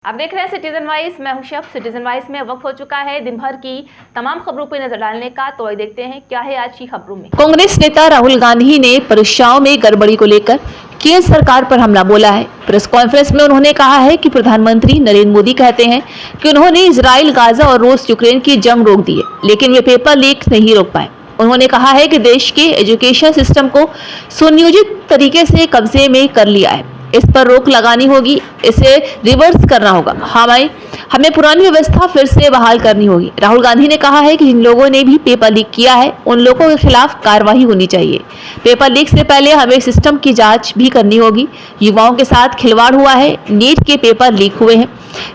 आप देख रहे हैं सिटीजन वाइज। मैं हूं शब। सिटीजन वाइज में वक्त हो चुका है दिन भर की तमाम खबरों पर नजर डालने का। तो आइए देखते हैं क्या है आज की खबरों में। कांग्रेस नेता राहुल गांधी ने परीक्षाओं में गड़बड़ी को लेकर केंद्र सरकार पर हमला बोला है। प्रेस कॉन्फ्रेंस में उन्होंने कहा है कि प्रधानमंत्री नरेंद्र मोदी कहते हैं कि उन्होंने इजराइल, गाजा और रूस यूक्रेन की जंग रोक दी है, लेकिन वे पेपर लीक नहीं रोक पाए। उन्होंने कहा है कि देश के एजुकेशन सिस्टम को सुनियोजित तरीके से कब्जे में कर लिया है, इस पर रोक लगानी होगी, इसे रिवर्स करना होगा। हमें पुरानी व्यवस्था फिर से बहाल करनी होगी। राहुल गांधी ने कहा है कि जिन लोगों ने भी पेपर लीक किया है उन लोगों के खिलाफ कार्रवाई होनी चाहिए। पेपर लीक से पहले हमें सिस्टम की जांच भी करनी होगी। युवाओं के साथ खिलवाड़ हुआ है, नीट के पेपर लीक हुए हैं,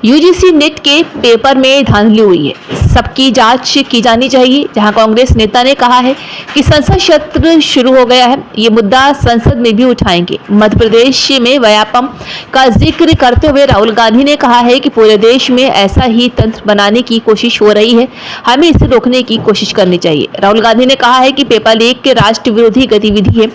यूजीसी नेट के पेपर में धांधली हुई है, सबकी जांच की जानी चाहिए। जहां कांग्रेस नेता ने कहा है कि संसद सत्र शुरू हो गया है, ये मुद्दा संसद में भी उठाएंगे। मध्य प्रदेश में व्यापम का जिक्र करते हुए राहुल गांधी ने कहा है कि पूरे देश में ऐसा ही तंत्र बनाने की कोशिश हो रही है, हमें इसे रोकने की कोशिश करनी चाहिए। राहुल गांधी ने कहा है कि पेपर लीक के राष्ट्र विरोधी गतिविधि है,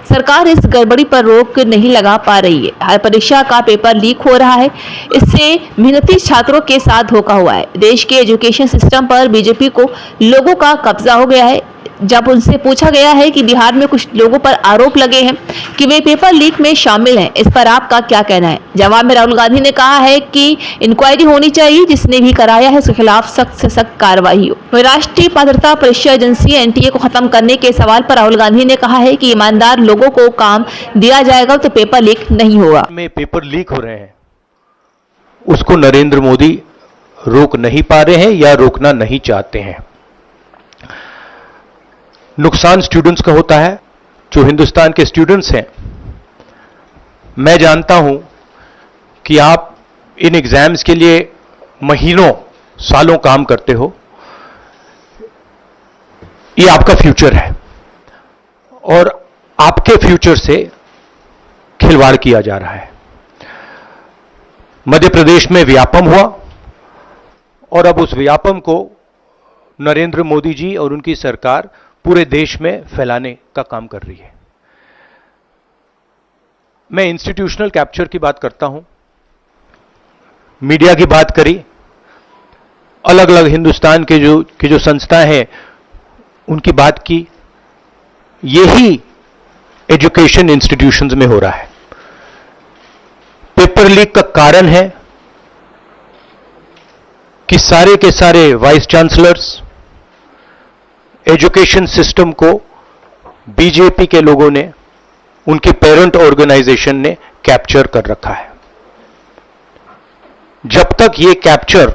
सरकार इस गड़बड़ी पर रोक नहीं लगा पा रही है। हर परीक्षा का पेपर लीक हो रहा है, इससे मेहनती छात्रों के साथ धोखा हुआ है। देश के एजुकेशन सिस्टम पर बीजेपी को लोगों का कब्जा हो गया है। जब उनसे पूछा गया है कि बिहार में कुछ लोगों पर आरोप लगे हैं कि वे पेपर लीक में शामिल हैं, इस पर आपका क्या कहना है? जवाब में राहुल गांधी ने कहा है कि इंक्वायरी होनी चाहिए, जिसने भी कराया है उसके खिलाफ सख्त से सख्त कार्रवाई हो। राष्ट्रीय पात्रता परीक्षा एजेंसी एनटीए को खत्म करने के सवाल पर राहुल गांधी ने कहा है कि ईमानदार लोगों को काम दिया जाएगा तो पेपर लीक नहीं होगा। में पेपर लीक हो रहे हैं, उसको नरेंद्र मोदी रोक नहीं पा रहे हैं या रोकना नहीं चाहते हैं। नुकसान स्टूडेंट्स का होता है, जो हिंदुस्तान के स्टूडेंट्स हैं। मैं जानता हूं कि आप इन एग्जाम्स के लिए महीनों सालों काम करते हो, ये आपका फ्यूचर है और आपके फ्यूचर से खिलवाड़ किया जा रहा है। मध्य प्रदेश में व्यापम हुआ और अब उस व्यापम को नरेंद्र मोदी जी और उनकी सरकार पूरे देश में फैलाने का काम कर रही है। मैं इंस्टीट्यूशनल कैप्चर की बात करता हूं, मीडिया की बात करी, अलग अलग हिंदुस्तान के जो संस्थाएं हैं उनकी बात की। यही एजुकेशन इंस्टीट्यूशंस में हो रहा है। पेपर लीक का कारण है कि सारे के सारे वाइस चांसलर्स, एजुकेशन सिस्टम को बीजेपी के लोगों ने, उनके पेरेंट ऑर्गेनाइजेशन ने कैप्चर कर रखा है। जब तक ये कैप्चर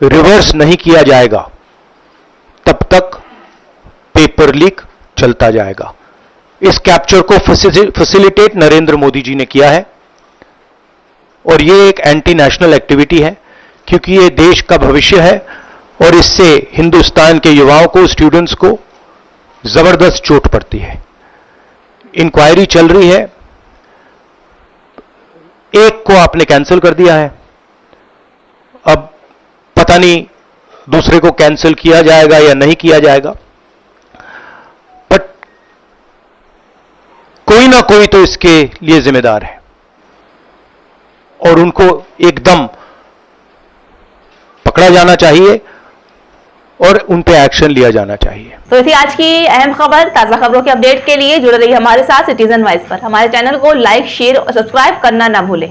रिवर्स नहीं किया जाएगा तब तक पेपर लीक चलता जाएगा। इस कैप्चर को फैसिलिटेट नरेंद्र मोदी जी ने किया है और ये एक एंटी नेशनल एक्टिविटी है, क्योंकि ये देश का भविष्य है और इससे हिंदुस्तान के युवाओं को, स्टूडेंट्स को जबरदस्त चोट पड़ती है। इंक्वायरी चल रही है, एक को आपने कैंसिल कर दिया है, अब पता नहीं दूसरे को कैंसिल किया जाएगा या नहीं किया जाएगा, बट कोई ना कोई तो इसके लिए जिम्मेदार है और उनको एकदम पकड़ा जाना चाहिए और उन पे एक्शन लिया जाना चाहिए। तो थी आज की अहम खबर। ताजा खबरों के अपडेट के लिए जुड़े रहिए हमारे साथ सिटीजन वाइज पर। हमारे चैनल को लाइक, शेयर और सब्सक्राइब करना ना भूलें।